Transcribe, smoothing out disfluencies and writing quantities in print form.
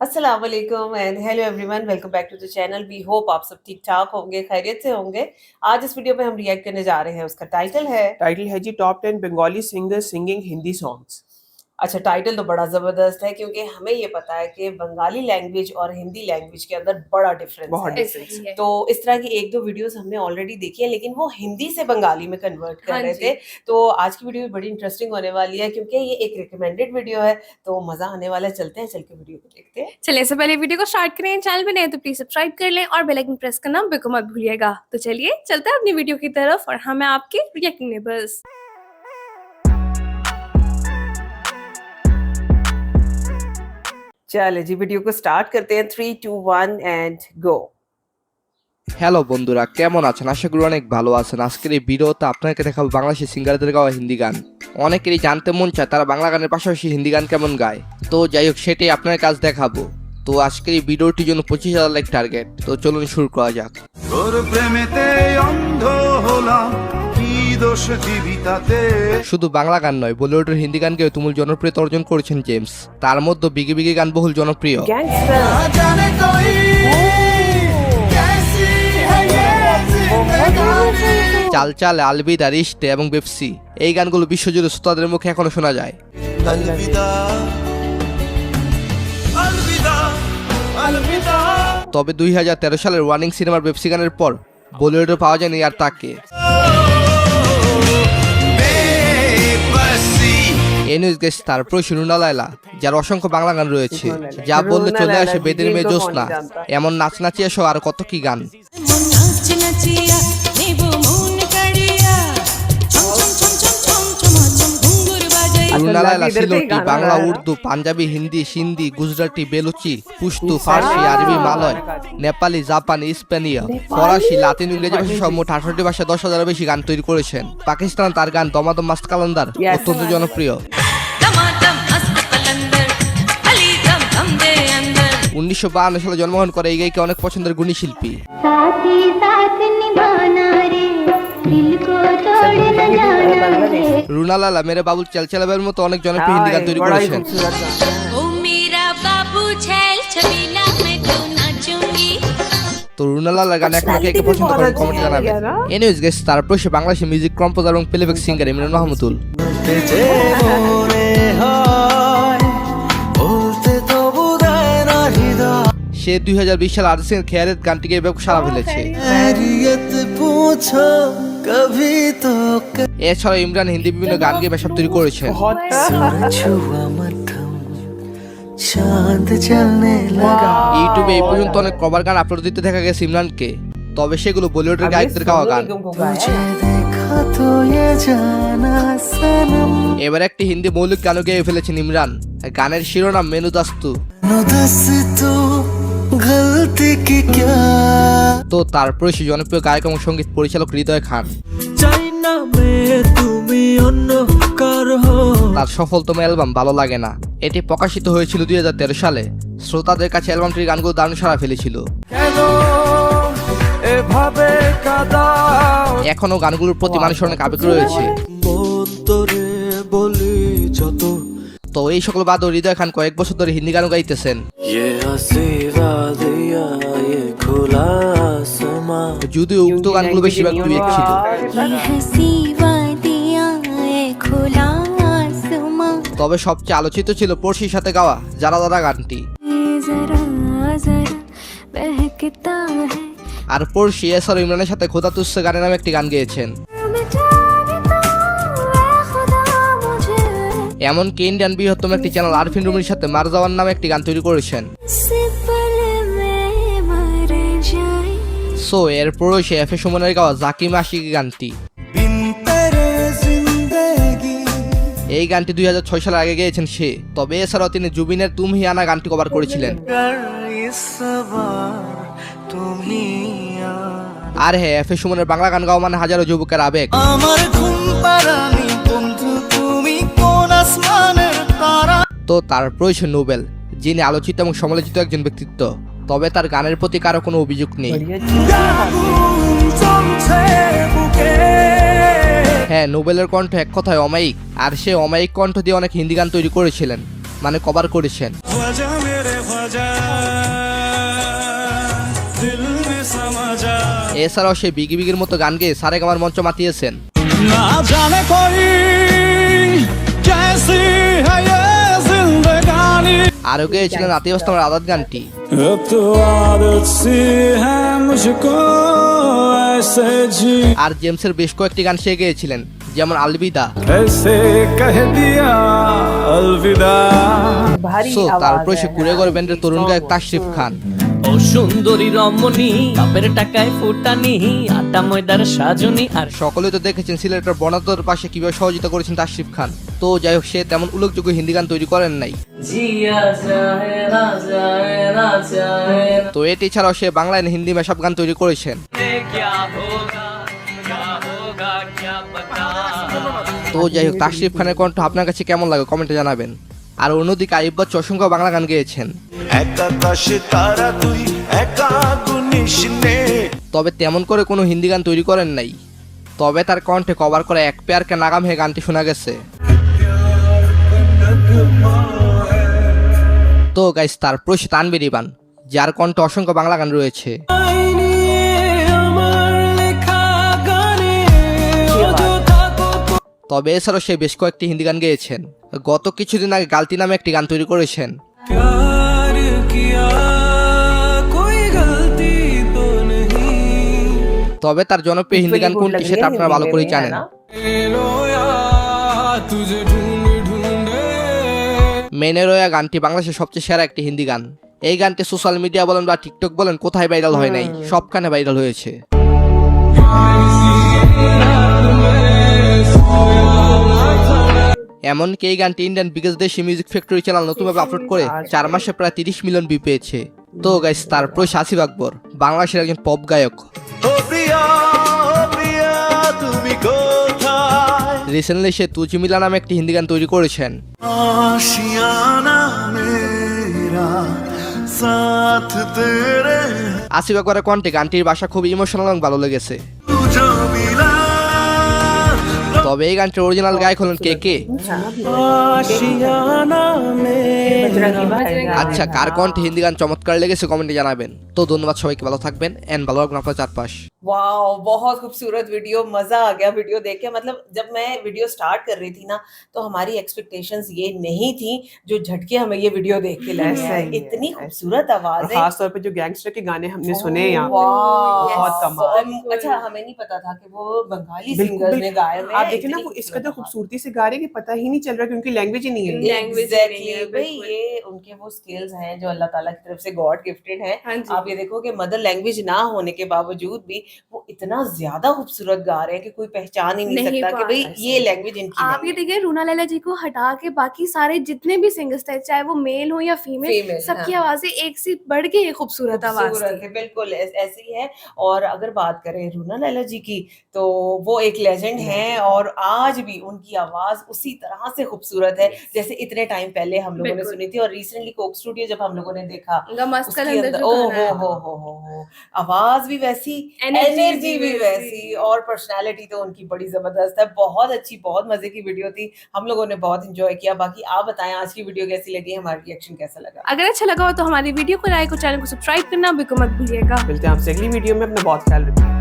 अस्सलाम वालेकुम and hello everyone welcome back to the channel we hope आप सब ठीक ठाक होंगे खैरियत से होंगे। आज इस वीडियो में हम रिएक्ट करने जा रहे हैं, उसका टाइटल है टाइटल है जी top 10 Bengali singers singing Hindi songs. अच्छा, टाइटल तो बड़ा ज़बरदस्त है क्योंकि हमें ये पता है कि बंगाली लैंग्वेज और हिंदी लैंग्वेज के अंदर बड़ा डिफरेंस बहुत है। डिफरेंस है। तो इस तरह की 1-2 वीडियोस हमने ऑलरेडी देखी है, लेकिन वो हिंदी से बंगाली में कन्वर्ट कर हाँ रहे जी। थे। तो आज की वीडियो भी बड़ी इंटरेस्टिंग होने वाली है क्योंकि ये एक रिकमेंडेड वीडियो है, तो मज़ा आने वाला है। चलते हैं, चल के वीडियो को देखते हैं। चलिए इससे पहले वीडियो को स्टार्ट करें, चैनल पे नए तो प्लीज सब्सक्राइब कर लें और बेल आइकन प्रेस करना बिल्कुल मत भूलिएगा। तो चलिए चलते हैं अपनी वीडियो की तरफ और हाँ मैं आपके रिएक्टिंग नेबर्स। चले जी, वीडियो को स्टार्ट करते हैं। 3, 2, 1 एंड गो। হ্যালো বন্ধুরা, কেমন আছেন? আশা করি অনেক ভালো আছেন। আজকের এই ভিডিওতে আপনাকে দেখাবো বাংলাদেশি সিঙ্গারদের গাওয়া হিন্দি গান। অনেকেরই জানতে মন চায় তারা বাংলা গানের পাশাপাশি হিন্দি গান কেমন গায়। তো যাই হোক, সেটাই আপনার কাজ দেখাবো। তো আজকের এই ভিডিওটির জন্য 25,000 লাইক টার্গেট। তো চলুন শুরু করা যাক। তোর প্রেমেতে অন্ধ হলাম, কি দোষ জীবিতাতে। শুধু বাংলা গান নয়, বলিউডের হিন্দি গান গেয়ে তুমুল জনপ্রিয়তা অর্জন করেছেন জেমস। তার মধ্যে বিগি বিগি গান বহুল জনপ্রিয়। गैंगस्टर জানে তুই कैसी है ये जिंदगानी। চাল চাল, আলবিদা, রিশতে এবং বেপসি এই গানগুলো বিশ্বজুড়ে শ্রোতাদের মুখে এখনো শোনা যায়। अलविदा अलविदा अलविदा। তবে 2013 সালের ওয়ার্নিং সিনেমার বেপসি গানের পর বলিউডে পাওয়া যায়নি আর তাকে। बेबसी এনিউজ গেস্ট তার প্রশ্ন রুনা লায়লা, যার অসংখ্য বাংলা গান রয়েছে, যা বললে চলে আসে বেদের মেয়ে জোসনা, এমন নাচ নাচিয়ে সহ আর কত কি গান। নাচ নাচিয়া নেব মন কাড়িয়া ছম ছম ছম ছম ছম ছম ঘুঙ্গুর বাজাই রুনা লায়লা इधर से ही সিলোটি, गाना বাংলা, है ना? উর্দু, পাঞ্জাবি, হিন্দি, সিন্ধি, গুজরাটি, বেলুচি, পুশতু, ফার্সি, আরবি, মালয়, নেপালি, জাপানি, স্পেনীয়, ফরাসি, লাতিন, ইংরেজি ভাষা সহ মোট 68টি ভাষায় 10,000-এর বেশি গান তৈরি করেছেন। পাকিস্তান তার গান দমাদম মাস্ত কালান্দার Yes. অত্যন্ত জনপ্রিয়। টমাটম মস্ত কলন্দর আলি দম দম দে অন্দর 1952 সালে জন্মগ্রহণ করে এই গায়িকা অনেক পছন্দের গুণী শিল্পী। साथ ही साथ निभाना रे दिल को तोड़ न जाना रे। রুনা লায়লা মেরে বাবুল চালচালাবের মতো অনেক জনপ্রিয় হিন্দি গান তৈরি बड़ा ही করেছেন। खूबसूरत गाना है। ओ मेरा बाबू छैल छबीला मैं तो नाचूंगी। তো রুনা লায়লার গান এখন কে কে পছন্দ করেন কমেন্টে জানাবেন। এনিওয়েজ গাইস, তারপর সে বাংলাদেশি মিউজিক কম্পোজার এবং প্লেব্যাক সিঙ্গার ইমরান মাহমুদুল। যে মনে হয় বলতে তো বুঝায় না হৃদয়। সে 2020 সালে আরিজিৎ সিং খেয়ারের গানটিকে ব্যাপক সাড়া ফেলেছে। खैरियत पूछो कभी तो এছাড়া ইমরান হিন্দি বিভিন্ন গান গেয়ে ব্যবসা তৈরি করেছেন। छुआ मध्यम चांद चलने लगा। ইউটিউবে এই পর্যন্ত অনেক কভার গান আপলোড দিতে দেখা গেছে ইমরানকে, তবে সেগুলো বলিউডের हमने গায়কদের গাওয়া सोनू গান। निगम को गाया तुझे है। देखा तो ये जाना सनम। এবার একটি হিন্দি মৌলিক গানও গেয়ে ফেলেছেন ইমরান। গানের শিরোনাম মেনু দাস্তু। दस तू गलती की क्या তো তারপরে সে জনপ্রিয় গায়ক এবং সঙ্গীত পরিচালক হৃদয় খান। চাইনা মে তুমি অন্য কার হো। তার সফলতম অ্যালবাম ভালো লাগে না, এটি প্রকাশিত হয়েছিল 2013 সালে। শ্রোতাদের কাছে অ্যালবামটির গানগুলো দারুণ সাড়া ফেলেছিল। কেন এভাবে কাদাও এখনো গানগুলোর প্রতি মানুষের অনেক আবেগ রয়েছে। মন তোরে বলি যত। তো এই সকল বাদও হৃদয় খান কয়েক বছর ধরে হিন্দি গানও গাইতেছেন। ये हंसी वादिया ये खुला आसमां। যদিও উক্ত গানগুলো বেশিরভাগ ডুয়েট ছিল। ये हंसी वादियाँ ये खुला आसमां। তবে সবচেয়ে আলোচিত ছিল পড়শির সাথে গাওয়া যারা দাদা গানটি। ये जरा जरा बहकता है আর পড়শি এছাড়া ইমরানের সাথে খোদা তুসে গানের নামে একটি গান গেয়েছেন। मिटा देता है खुदा मुझे এমনকি ইন্ডিয়ান বৃহত্তম একটি চ্যানেল আরফিন রুমির সাথে মার যাওয়ার নামে একটি গান তৈরি করেছেন। से पल में मर जाए। সো এরপরও সে এফ এ সুমনের গাওয়া জাকিম আশিকি গানটি। बिन तेरे जिंदगी এই গানটি 2006 সালের আগে গেয়েছেন সে। তবে এছাড়াও তিনি জুবিনের তুম হি আনা গানটি কভার করেছিলেন। कर इस बार तुम ही आ। আর হ্যাঁ, এফ এ সুমনের বাংলা গান গাওয়া মানে হাজারো যুবকের আবেগ। আমার ঘুম পাড়ানি বন্ধু তুমি কোন আসমানের তারা। তো তারপরই সে নোবেল, যিনি আলোচিত এবং সমালোচিত একজন ব্যক্তিত্ব। তবে তার গানের প্রতি কারো কোনো অভিযোগ নেই। আগুন জ্বলছে বুকে। হ্যাঁ, নোবেলের কণ্ঠ এক কথায় অমায়িক, আর সে অমায়িক কণ্ঠ দিয়ে অনেক হিন্দি গান তৈরি করেছিলেন। মানে কভার করেছেন। ख्वाजा मेरे ख्वाजा दिल में समा जा এছাড়াও সে বিগি বিগির মতো গান গেয়ে সারেগামার মঞ্চ মাতিয়েছেন। ना जाने कोई कैसी है ये जिंदगानी আরও গেয়েছিলেন আতিফ আসলামের আজাদ গানটি। अब तो आदत सी है मुझको ऐसे जी আর জেমসের বেশ কয়েকটি গান সে গেয়েছিলেন, যেমন আলবিদা। ऐसे कह दिया अलविदा भारी সো आवाज তারপরে সে है, কুড়েগড় ব্যান্ডের তরুণ গায়ক তাশরিফ খান। ও সুন্দরী রমণী বাপের টাকায় ফুটানি আটা ময়দার সাজনি আর সকলেই তো দেখেছেন সিলেটের বনাতর পাশে কিভাবে সহযোগিতা করেছেন তাশরিফ খান। তো যাই হোক, সে তেমন উল্লেখযোগ্য হিন্দি গান তৈরি করেন নাই। জিয়া যায় না যায় না যায় না তো এটি ছাড়াও সে বাংলা and হিন্দি মেশআপ গান তৈরি করেছেন। क्या होगा क्या पता তো যাই হোক, তাশরিফ খানের কণ্ঠ আপনার কাছে কেমন লাগে কমেন্টে জানাবেন। আর অন্যদিকে আইয়ুব বাচ্চু অসংখ্য বাংলা গান গেয়েছেন। একা তাসে তারা তুই একা গুনিস নে তবে তেমন করে কোনো হিন্দি গান তৈরি করেন নাই। তবে তার কণ্ঠে কভার করা এক প্যার কে নাগাম হে গানটি শোনা গেছে। তো গাইস, তারপর সে তানভীর ইরফান, যার কণ্ঠে অসংখ্য বাংলা গান রয়েছে। আমার লেখা গানে তবে এছাড়াও সে বেশ কয়েকটি হিন্দি গান গেয়েছেন। গত কিছুদিন আগে গালতি নামে একটি গান তৈরি করেছেন। प्यार किया कोई गलती तो नहीं তবে তার জনপ্রিয় হিন্দি গান কোনটি সেটা আপনারা ভালো করেই জানেন। तुझे ढूंढ ढूंढे মেনে রয়া গানটি বাংলাদেশের সবচেয়ে সেরা একটি হিন্দি গান। এই গানটি সোশ্যাল মিডিয়া বলেন বা টিকটক বলেন, কোথায় ভাইরাল হয় নাই, সবখানে ভাইরাল হয়েছে। এমনকি এই গানটি ইন্ডিয়ান বিগেস্ট দেশি মিউজিক ফ্যাক্টরি চ্যানেল নতুনভাবে আপলোড করে 4 মাসে প্রায় 30 মিলিয়ন ভিউ পেয়েছে। তো গাইস, তারপর আসিফ আকবর, বাংলাদেশের একজন পপ গায়ক। ও প্রিয়া তুমি কোথায় রিসেন্টলি সে তুঝ মিলা নামে একটি হিন্দি গান তৈরি করেছেন। आशियाना मेरा साथ तेरे আসিফ আকবরের কণ্ঠে গানটির ভাষা খুব ইমোশনাল এবং ভালো লেগেছে। जो मिला তবে এই গানটির অরিজিনাল গায়ক হলেন কে কে। आशियाना में बजरंगी भाई আচ্ছা, কার কণ্ঠে হিন্দি গান চমৎকার লেগেছে কমেন্টে জানাবেন। তো ধন্যবাদ সবাইকে, ভালো থাকবেন এন্ড ভালো রাখবেন আপনার চারপাশ। वाओ, बहुत खूबसूरत वीडियो, मजा आ गया वीडियो देख के। मतलब जब मैं वीडियो स्टार्ट कर रही थी ना, तो हमारी एक्सपेक्टेशंस ये नहीं थी जो झटके हमें ये वीडियो देख के लगे ऐसा हैं। ही है, इतनी ऐसा। खूबसूरत आवाज और है। खास तौर पे जो गैंगस्टर के गाने हमने सुने हैं यहाँ पे, वाह, बहुत कमाल। अच्छा, हमें नहीं पता था कि वो बंगाली बिल्कुल, सिंगर्स ने बिल्कुल। गाए हुए आप हैं। देखें ना, इतनी वो इसका खूबसूरत जो खूबसूरती से गा रहे हैं कि पता ही नहीं चल रहा कि उनकी लैंग्वेज ही नहीं है। लैंग्वेज Exactly, नहीं है, भाई बिल्कुल। ये उनके वो स्किल्स हैं जो अल्लाह ताला की तरफ से गॉड गिफ्टेड है। हाँ जी। आप ये देखो कि मदर लैंग्वेज ना होने के बावजूद भी वो इतना ज्यादा खूबसूरत गा रहे हैं कि कोई पहचान ही नहीं नहीं सकता कि भाई पाता ये लैंग्वेज इनकी आप ये है। देखिए रूना लैला जी को हटा के बाकी सारे जितने भी सिंगर्स थे, चाहे वो मेल हो या फीमेल, Female, सबकी हाँ। आवाजें एक से बढ़ के ये खूबसूरत आवाज खूबसूरत थी। है, बिल्कुल ऐसी है। और अगर बात करें रूना लैला जी की, तो वो एक लेजेंड हैं और आज भी उनकी आवाज उसी तरह से खूबसूरत है जैसे इतने टाइम पहले हम लोगों ने बिल्कुल। सुनी थी। और रिसेंटली कोक स्टूडियो जब हम लोगों ने देखा, उनका मस्त उसके कलंदर अंदर जो ओ गाना है। हो आवाज भी वैसी, एनर्जी भी वैसी, और पर्सनालिटी तो उनकी बड़ी जबरदस्त है। बहुत अच्छी, बहुत मजे की वीडियो थी, हम लोगों ने बहुत एंजॉय किया। बाकी आप बताएं आज की वीडियो कैसी लगी, हमारा रिएक्शन कैसा लगा। अगर अच्छा लगा हो तो हमारी वीडियो को लाइक और चैनल को सब्सक्राइब करना बिल्कुल मत भूलिएगा। मिलते हैं आपसे अगली वीडियो में, अपना बहुत ख्याल रखिए।